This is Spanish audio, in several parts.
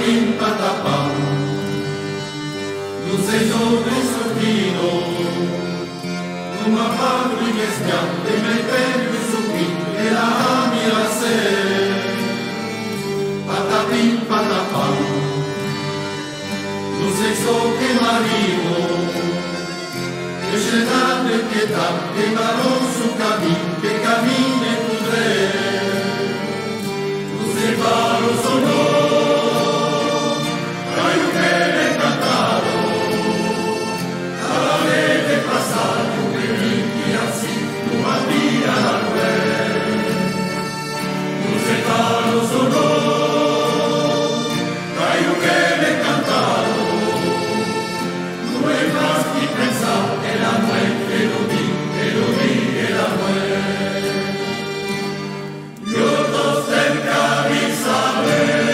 patatín, patapam. Nu sei giorni sottino, uma padre che stiamo e mettermi su qui e la mia se. Patatín, patapam. Nu sei so che marino, e scegliate pietà, che marò su che cammine pudre. Tu sei paro sono, dai un bene cantato, alla vede passare un bellini así, tu bandira la guerra. Tu sei paro sono, dai un bene cantato, tu hai fasti pensare e la muerte lo di e la muerte. Yo dos cerca di saber,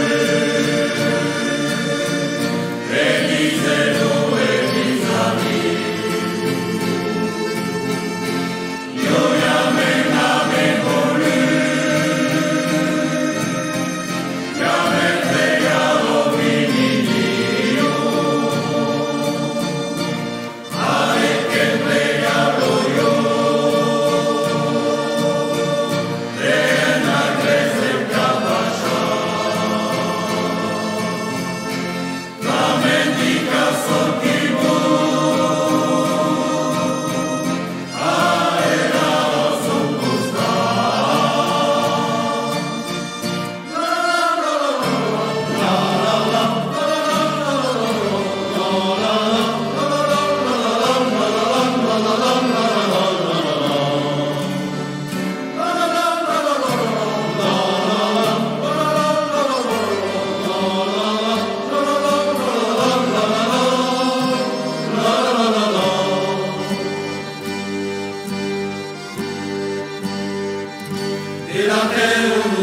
Eliseo Elisabí. Yo llamé la volé, ya me entregado mi niño. Hay que entregarlo yo. De la terre